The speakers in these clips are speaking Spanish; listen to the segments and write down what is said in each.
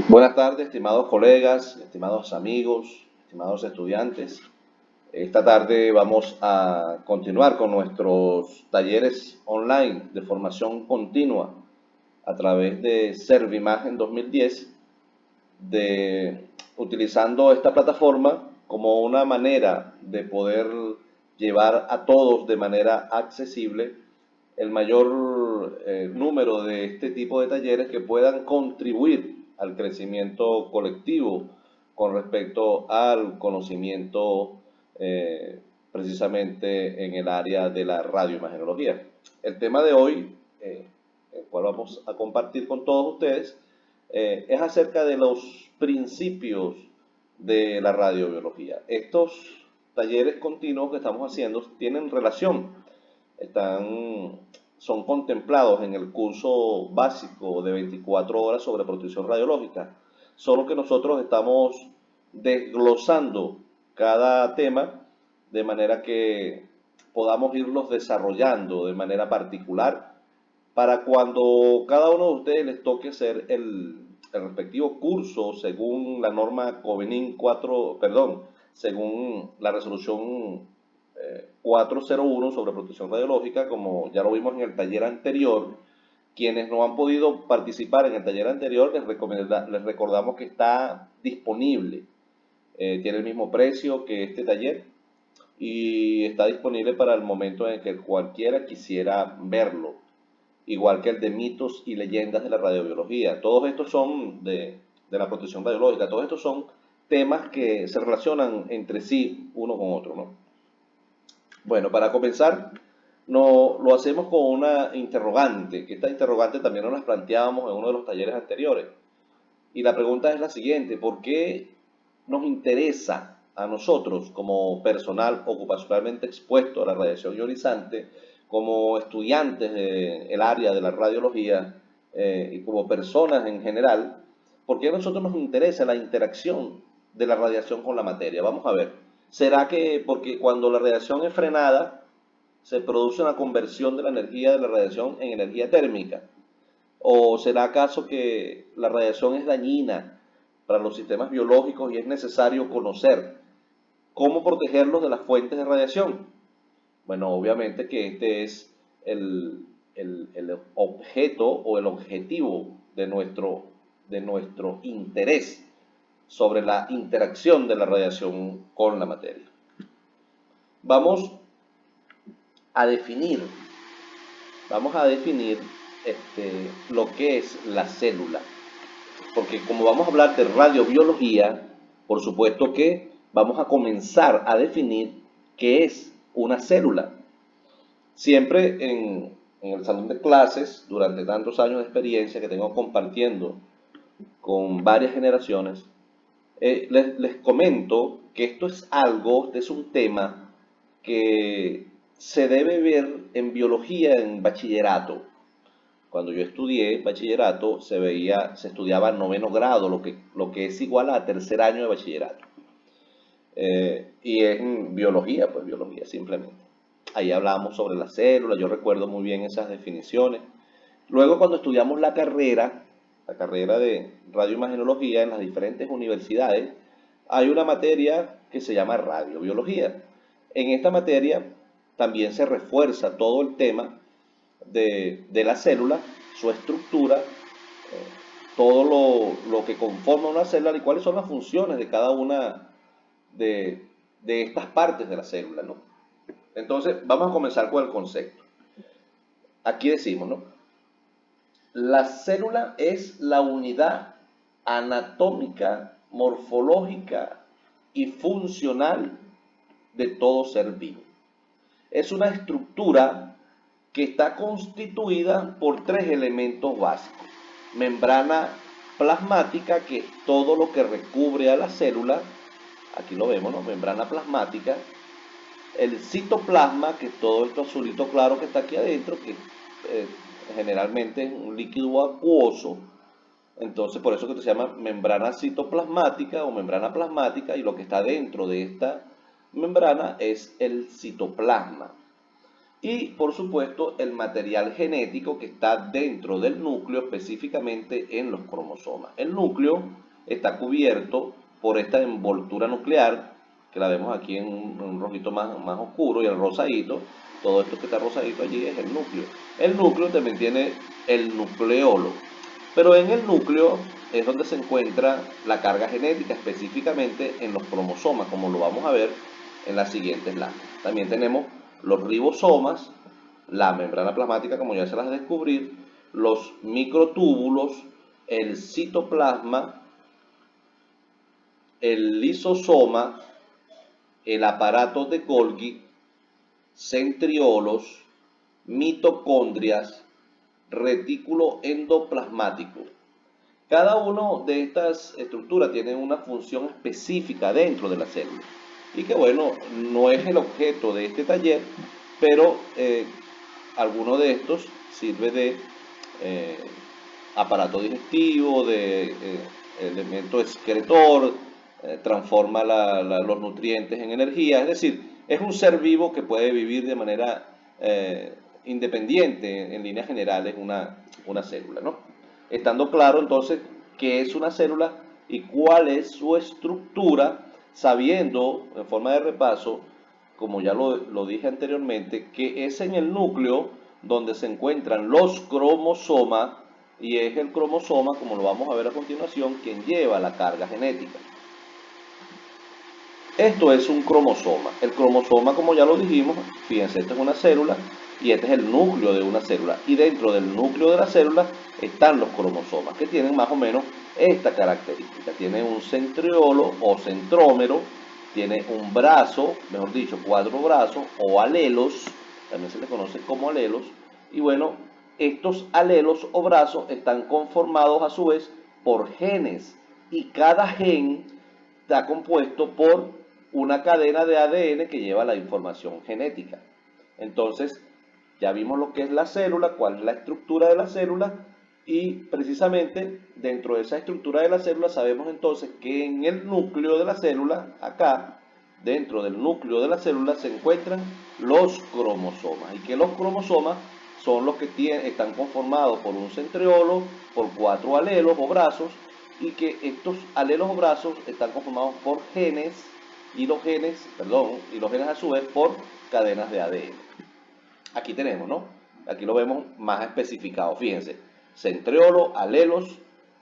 Buenas tardes, estimados colegas, estimados amigos, estimados estudiantes. Esta tarde vamos a continuar con nuestros talleres online de formación continua a través de Servimagen 2010, utilizando esta plataforma como una manera de poder llevar a todos de manera accesible el mayor número de este tipo de talleres que puedan contribuir al crecimiento colectivo con respecto al conocimiento precisamente en el área de la radioimagenología. El tema de hoy, el cual vamos a compartir con todos ustedes, es acerca de los principios de la radiobiología. Estos talleres continuos que estamos haciendo tienen relación, están, son contemplados en el curso básico de 24 horas sobre protección radiológica, solo que nosotros estamos desglosando cada tema de manera que podamos irlos desarrollando de manera particular para cuando cada uno de ustedes les toque hacer el respectivo curso según la norma Covenin 4, perdón, según la resolución 401 sobre protección radiológica, como ya lo vimos en el taller anterior. Quienes no han podido participar en el taller anterior, les recordamos que está disponible. Tiene el mismo precio que este taller y está disponible para el momento en que cualquiera quisiera verlo, igual que el de mitos y leyendas de la radiobiología. Todos estos son de la protección radiológica, todos estos son temas que se relacionan entre sí uno con otro, ¿no? Bueno, para comenzar, no, lo hacemos con una interrogante, que esta interrogante también nos la planteábamos en uno de los talleres anteriores. Y la pregunta es la siguiente: ¿por qué nos interesa a nosotros como personal ocupacionalmente expuesto a la radiación ionizante, como estudiantes del área de la radiología y como personas en general, por qué a nosotros nos interesa la interacción de la radiación con la materia? Vamos a ver. ¿Será que porque cuando la radiación es frenada se produce una conversión de la energía de la radiación en energía térmica? ¿O será acaso que la radiación es dañina para los sistemas biológicos y es necesario conocer cómo protegerlos de las fuentes de radiación? Bueno, obviamente que este es el objeto o el objetivo de nuestro interés sobre la interacción de la radiación con la materia. Vamos a definir, vamos a definir lo que es la célula, porque como vamos a hablar de radiobiología, por supuesto que vamos a comenzar a definir qué es una célula. Siempre en el salón de clases, durante tantos años de experiencia que tengo compartiendo con varias generaciones, les comento que esto es algo, este es un tema que se debe ver en biología en bachillerato. Cuando yo estudié bachillerato se estudiaba noveno grado, lo que es igual a tercer año de bachillerato. Y es biología, pues biología simplemente. Ahí hablábamos sobre las células, yo recuerdo muy bien esas definiciones. Luego cuando estudiamos la carrera de radioimagenología en las diferentes universidades, hay una materia que se llama radiobiología. En esta materia también se refuerza todo el tema de la célula, su estructura, todo lo que conforma una célula y cuáles son las funciones de cada una de estas partes de la célula, ¿no? Entonces, vamos a comenzar con el concepto. Aquí decimos, ¿no? La célula es la unidad anatómica, morfológica y funcional de todo ser vivo. Es una estructura que está constituida por tres elementos básicos. Membrana plasmática, que es todo lo que recubre a la célula. Aquí lo vemos, ¿no? Membrana plasmática. El citoplasma, que es todo esto azulito claro que está aquí adentro, que generalmente es un líquido acuoso. Entonces, por eso que se llama membrana citoplasmática o membrana plasmática, y lo que está dentro de esta membrana es el citoplasma. y por supuesto el material genético que está dentro del núcleo, específicamente en los cromosomas. El núcleo está cubierto por esta envoltura nuclear, que la vemos aquí en un rojito más oscuro, y el rosadito, todo esto que está rosadito allí es el núcleo. El núcleo también tiene el nucleolo, pero en el núcleo es donde se encuentra la carga genética, específicamente en los cromosomas, como lo vamos a ver en las siguientes láminas. También tenemos los ribosomas, la membrana plasmática, como ya se las descubrí, los microtúbulos, el citoplasma, el lisosoma, el aparato de Golgi, centriolos, mitocondrias, retículo endoplasmático. Cada una de estas estructuras tiene una función específica dentro de la célula. Y que bueno, no es el objeto de este taller, pero alguno de estos sirve de aparato digestivo, de elemento excretor, transforma los nutrientes en energía, es decir, es un ser vivo que puede vivir de manera independiente, en líneas generales, una célula, ¿no? Estando claro entonces qué es una célula y cuál es su estructura, sabiendo en forma de repaso, como ya lo dije anteriormente, que es en el núcleo donde se encuentran los cromosomas, y es el cromosoma, como lo vamos a ver a continuación, quien lleva la carga genética. Esto es un cromosoma. El cromosoma, como ya lo dijimos, fíjense, esta es una célula y este es el núcleo de una célula. Y dentro del núcleo de la célula están los cromosomas, que tienen más o menos esta característica. Tiene un centriolo o centrómero, tiene un brazo, mejor dicho, 4 brazos o alelos, también se les conoce como alelos. Y bueno, estos alelos o brazos están conformados a su vez por genes, y cada gen está compuesto por una cadena de ADN que lleva la información genética. Entonces, ya vimos lo que es la célula, cuál es la estructura de la célula, y precisamente dentro de esa estructura de la célula sabemos entonces que en el núcleo de la célula, acá, dentro del núcleo de la célula se encuentran los cromosomas, y que los cromosomas son los que están conformados por un centriolo, por 4 alelos o brazos, y que estos alelos o brazos están conformados por genes, y los genes a su vez por cadenas de ADN. Aquí tenemos, ¿no? Aquí lo vemos más especificado, fíjense. Centriolo, alelos,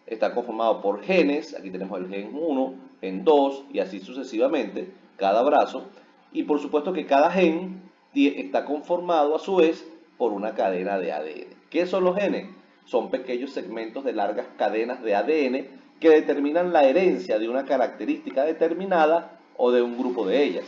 está conformado por genes, aquí tenemos el gen 1, gen 2 y así sucesivamente, cada brazo. Y por supuesto que cada gen está conformado a su vez por una cadena de ADN. ¿Qué son los genes? Son pequeños segmentos de largas cadenas de ADN que determinan la herencia de una característica determinada o de un grupo de ellas.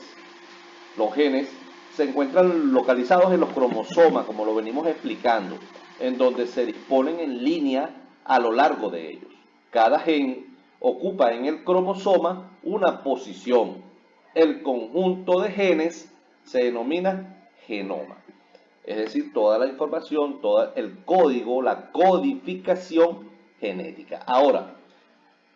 Los genes se encuentran localizados en los cromosomas, como lo venimos explicando, en donde se disponen en línea a lo largo de ellos. Cada gen ocupa en el cromosoma una posición. El conjunto de genes se denomina genoma. Es decir, toda la información, todo el código, la codificación genética. Ahora,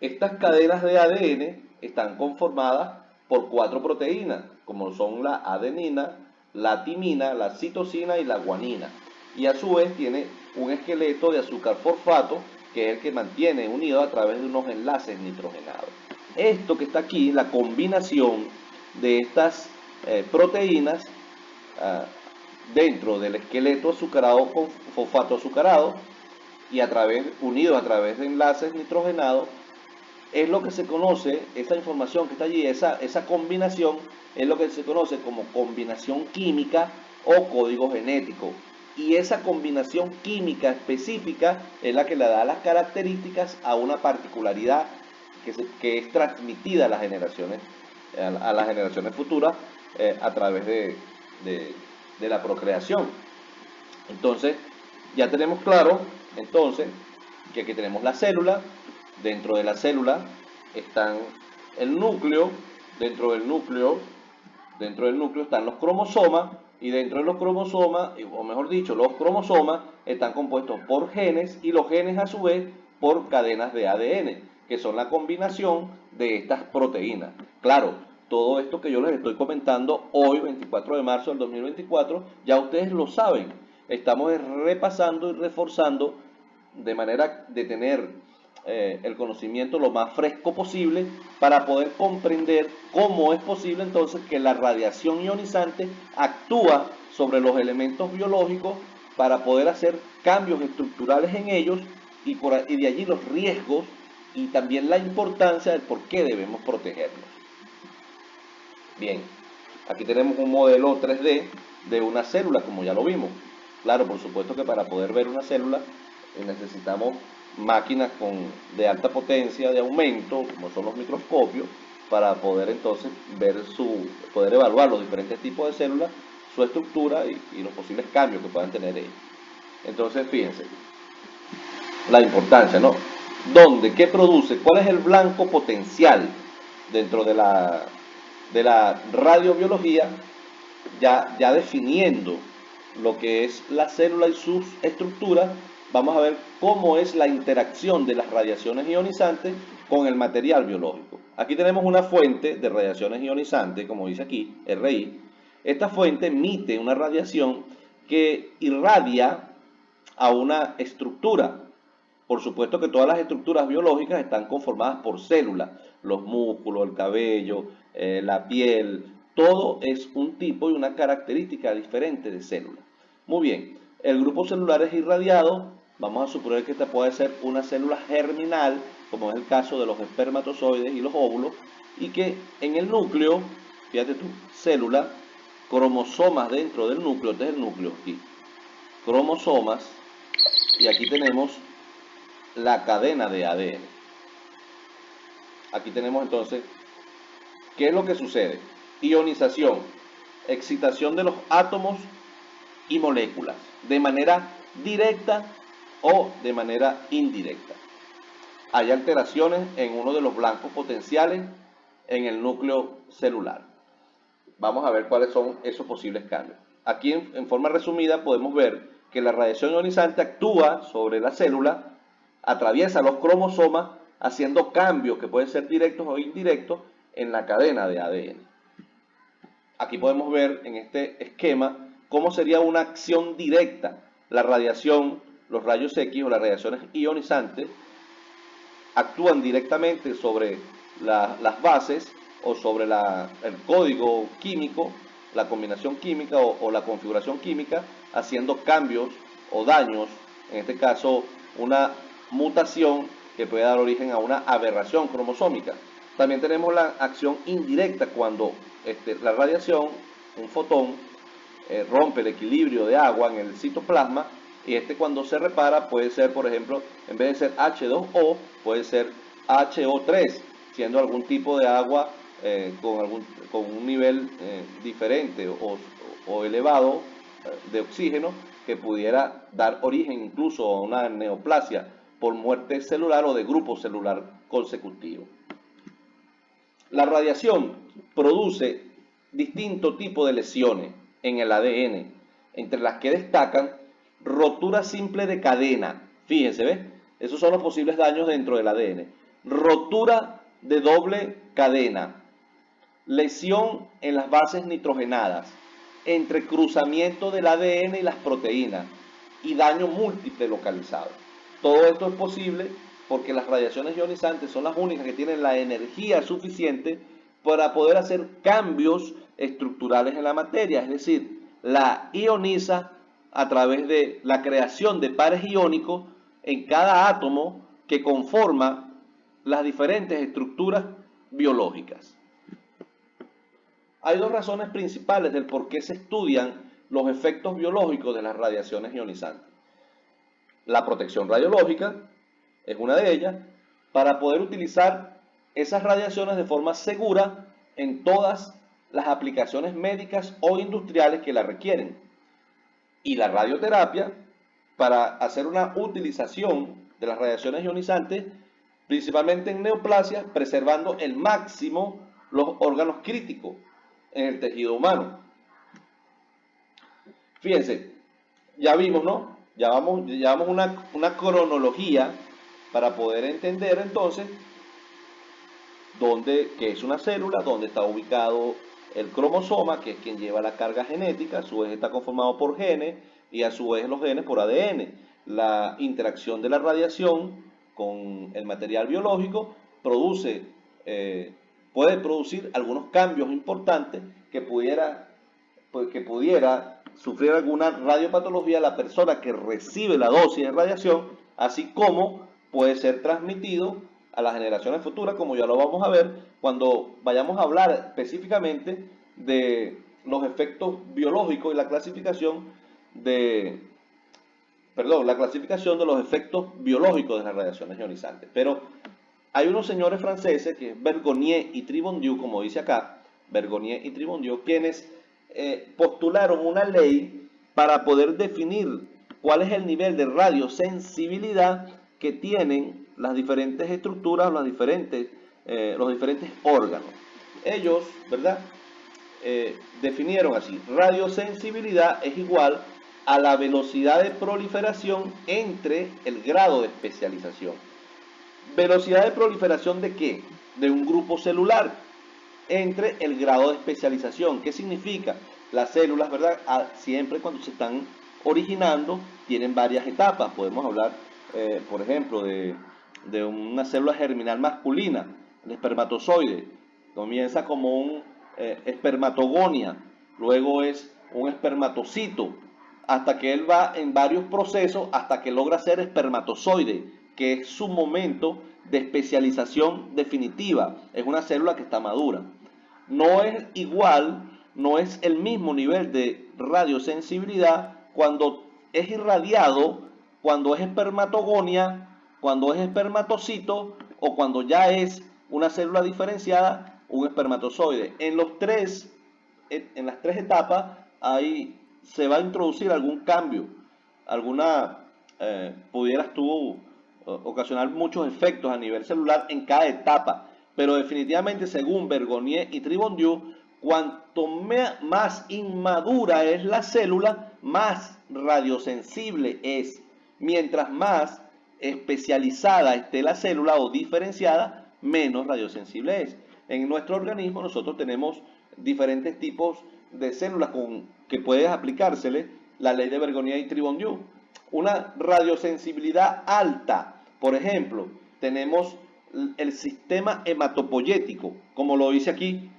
estas cadenas de ADN están conformadas por 4 proteínas, como son la adenina, la timina, la citosina y la guanina. Y a su vez tiene un esqueleto de azúcar fosfato, que es el que mantiene unido a través de unos enlaces nitrogenados. Esto que está aquí, la combinación de estas proteínas dentro del esqueleto azucarado con fosfato azucarado y unidos a través de enlaces nitrogenados, es lo que se conoce, esa información que está allí, esa combinación, es lo que se conoce como combinación química o código genético. Y esa combinación química específica es la que le da las características a una particularidad que es transmitida a las generaciones futuras a través de la procreación. Entonces, ya tenemos claro, entonces, que aquí tenemos la célula. Dentro de la célula están el núcleo, dentro del núcleo están los cromosomas, y dentro de los cromosomas, o mejor dicho, los cromosomas están compuestos por genes, y los genes a su vez por cadenas de ADN, que son la combinación de estas proteínas. Claro, todo esto que yo les estoy comentando hoy, 24 de marzo del 2024, ya ustedes lo saben. Estamos repasando y reforzando de manera de tener el conocimiento lo más fresco posible para poder comprender cómo es posible entonces que la radiación ionizante actúa sobre los elementos biológicos para poder hacer cambios estructurales en ellos y de allí los riesgos y también la importancia del por qué debemos protegerlos. Bien, aquí tenemos un modelo 3D de una célula, como ya lo vimos. Claro, por supuesto que para poder ver una célula necesitamos máquinas de alta potencia de aumento, como son los microscopios, para poder entonces poder evaluar los diferentes tipos de células, su estructura y los posibles cambios que puedan tener ellos. Entonces, fíjense, la importancia, ¿no? ¿Dónde? ¿Qué produce? ¿Cuál es el blanco potencial dentro de la radiobiología? Ya definiendo lo que es la célula y sus estructuras, vamos a ver cómo es la interacción de las radiaciones ionizantes con el material biológico. Aquí tenemos una fuente de radiaciones ionizantes, como dice aquí, RI. Esta fuente emite una radiación que irradia a una estructura. Por supuesto que todas las estructuras biológicas están conformadas por células, los músculos, el cabello, la piel, todo es un tipo y una característica diferente de célula. Muy bien, el grupo celular es irradiado, vamos a suponer que esta puede ser una célula germinal, como es el caso de los espermatozoides y los óvulos, y que en el núcleo, fíjate tú, célula, cromosomas dentro del núcleo, este es el núcleo aquí, cromosomas, y aquí tenemos la cadena de ADN. Aquí tenemos entonces, ¿qué es lo que sucede? Ionización, excitación de los átomos y moléculas, de manera directa o de manera indirecta. Hay alteraciones en uno de los blancos potenciales en el núcleo celular. Vamos a ver cuáles son esos posibles cambios. Aquí en forma resumida podemos ver que la radiación ionizante actúa sobre la célula, atraviesa los cromosomas, haciendo cambios que pueden ser directos o indirectos en la cadena de ADN. Aquí podemos ver en este esquema cómo sería una acción directa. La radiación, los rayos X o las radiaciones ionizantes actúan directamente sobre las bases o sobre el código químico, la combinación química o la configuración química, haciendo cambios o daños, en este caso una mutación que puede dar origen a una aberración cromosómica. También tenemos la acción indirecta cuando la radiación, un fotón, rompe el equilibrio de agua en el citoplasma y cuando se repara puede ser, por ejemplo, en vez de ser H2O, puede ser HO3, siendo algún tipo de agua con un nivel diferente o elevado de oxígeno que pudiera dar origen incluso a una neoplasia por muerte celular o de grupo celular consecutivo. La radiación produce distintos tipos de lesiones en el ADN, entre las que destacan rotura simple de cadena. Fíjense, ¿ves? Esos son los posibles daños dentro del ADN. Rotura de doble cadena, lesión en las bases nitrogenadas, entrecruzamiento del ADN y las proteínas y daño múltiple localizado. Todo esto es posible porque las radiaciones ionizantes son las únicas que tienen la energía suficiente para poder hacer cambios estructurales en la materia, es decir, la ioniza a través de la creación de pares iónicos en cada átomo que conforma las diferentes estructuras biológicas. Hay dos razones principales del por qué se estudian los efectos biológicos de las radiaciones ionizantes. La protección radiológica es una de ellas, para poder utilizar esas radiaciones de forma segura en todas las aplicaciones médicas o industriales que la requieren. Y la radioterapia, para hacer una utilización de las radiaciones ionizantes, principalmente en neoplasias, preservando el máximo los órganos críticos en el tejido humano. Fíjense, ya vimos, ¿no? Ya vamos una cronología para poder entender entonces que es una célula, donde está ubicado el cromosoma, que es quien lleva la carga genética, a su vez está conformado por genes y a su vez los genes por ADN. La interacción de la radiación con el material biológico puede producir algunos cambios importantes que pudiera sufrir alguna radiopatología la persona que recibe la dosis de radiación, así como puede ser transmitido a las generaciones futuras, como ya lo vamos a ver cuando vayamos a hablar específicamente de los efectos biológicos y la clasificación de los efectos biológicos de las radiaciones ionizantes. Pero hay unos señores franceses, que es Bergonier y Tribondieu, como dice acá, Bergonier y Tribondieu, quienes postularon una ley para poder definir cuál es el nivel de radiosensibilidad que tienen las diferentes estructuras, los diferentes órganos. Ellos, ¿verdad? Definieron así: radiosensibilidad es igual a la velocidad de proliferación entre el grado de especialización. ¿Velocidad de proliferación de qué? De un grupo celular entre el grado de especialización. ¿Qué significa? Las células, ¿verdad? Siempre cuando se están originando tienen varias etapas. Podemos hablar, por ejemplo, de una célula germinal masculina, el espermatozoide. Comienza como un espermatogonia, luego es un espermatocito, hasta que él va en varios procesos hasta que logra ser espermatozoide, que es su momento de especialización definitiva. Es una célula que está madura. No es igual, no es el mismo nivel de radiosensibilidad cuando es irradiado, cuando es espermatogonia, cuando es espermatocito o cuando ya es una célula diferenciada, un espermatozoide. En las tres etapas se va a introducir algún cambio, pudieras tú ocasionar muchos efectos a nivel celular en cada etapa, pero definitivamente, según Bergonier y Tribondieu, cuanto más inmadura es la célula, más radiosensible es. Mientras más especializada esté la célula o diferenciada, menos radiosensible es. En nuestro organismo nosotros tenemos diferentes tipos de células que puede aplicársele la ley de Bergonier y Tribondieu. Una radiosensibilidad alta, por ejemplo, tenemos el sistema hematopoyético, como lo dice aquí,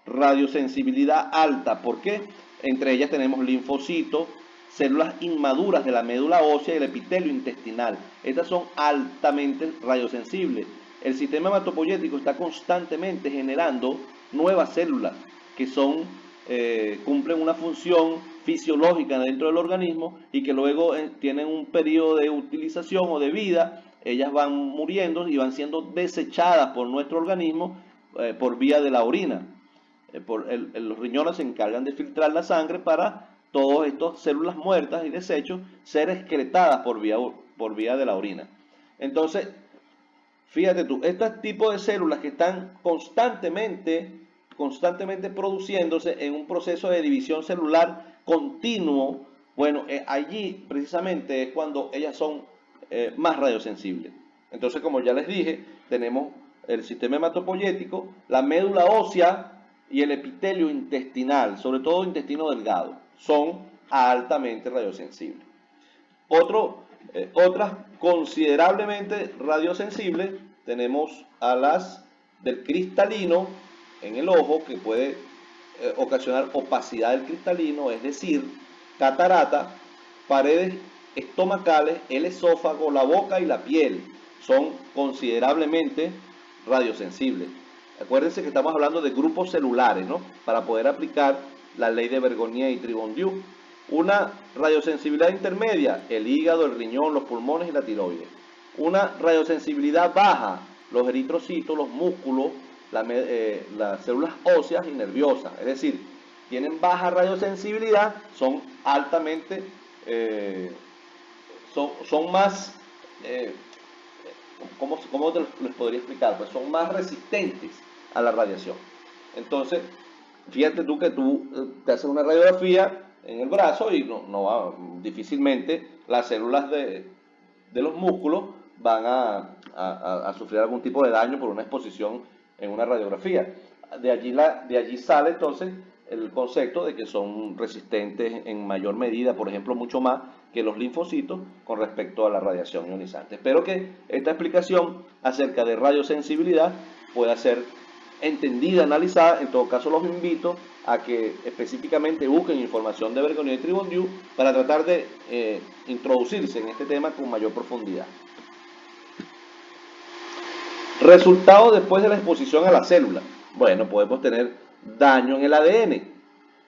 radiosensibilidad alta. ¿Por qué? Entre ellas tenemos linfocitos, células inmaduras de la médula ósea y el epitelio intestinal. Estas son altamente radiosensibles. El sistema hematopoyético está constantemente generando nuevas células que cumplen una función fisiológica dentro del organismo y que luego tienen un periodo de utilización o de vida. Ellas van muriendo y van siendo desechadas por nuestro organismo por vía de la orina. Los riñones se encargan de filtrar la sangre para todas estas células muertas y desechos ser excretadas por vía de la orina. Entonces, fíjate tú, este tipo de células que están constantemente produciéndose en un proceso de división celular continuo, bueno, allí precisamente es cuando ellas son más radiosensibles. Entonces, como ya les dije, tenemos el sistema hematopoyético, la médula ósea y el epitelio intestinal, sobre todo intestino delgado, son altamente radiosensibles. Otras considerablemente radiosensibles, tenemos a las del cristalino en el ojo, que puede ocasionar opacidad del cristalino, es decir, catarata, paredes estomacales, el esófago, la boca y la piel. Son considerablemente radiosensibles. Acuérdense que estamos hablando de grupos celulares, ¿no? Para poder aplicar la ley de Bergonier y Tribondieu. Una radiosensibilidad intermedia, el hígado, el riñón, los pulmones y la tiroides. Una radiosensibilidad baja, los eritrocitos, los músculos, las células óseas y nerviosas. Es decir, tienen baja radiosensibilidad, son altamente, son más, ¿cómo les podría explicar? Pues son más resistentes a la radiación. Entonces, fíjate tú que tú te haces una radiografía en el brazo y difícilmente las células de los músculos van a sufrir algún tipo de daño por una exposición en una radiografía. De allí sale entonces el concepto de que son resistentes en mayor medida, por ejemplo, mucho más que los linfocitos con respecto a la radiación ionizante. Espero que esta explicación acerca de radiosensibilidad pueda ser entendida, analizada. En todo caso, los invito a que específicamente busquen información de Bergonié y Tribundiu para tratar de introducirse en este tema con mayor profundidad. Resultado después de la exposición a la célula. Bueno, podemos tener daño en el ADN.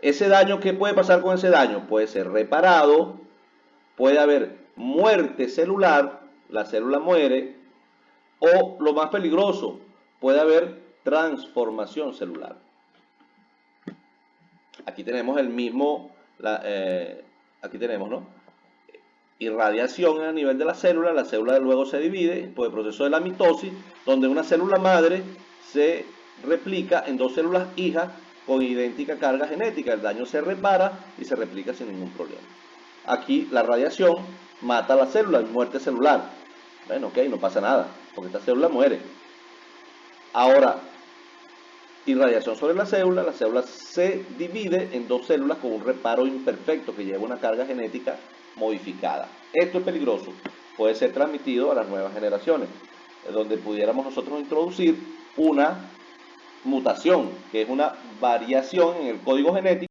Ese daño, ¿qué puede pasar con ese daño? Puede ser reparado, puede haber muerte celular, la célula muere, o lo más peligroso, puede haber transformación celular. Aquí tenemos el mismo, aquí tenemos, ¿no? Irradiación a nivel de la célula luego se divide por el proceso de la mitosis, donde una célula madre se replica en dos células hijas con idéntica carga genética. El daño se repara y se replica sin ningún problema. Aquí la radiación mata a la célula, muerte celular. Bueno, ok, no pasa nada, porque esta célula muere. Ahora, irradiación sobre la célula se divide en dos células con un reparo imperfecto que lleva una carga genética modificada. Esto es peligroso, puede ser transmitido a las nuevas generaciones, donde pudiéramos nosotros introducir una mutación, que es una variación en el código genético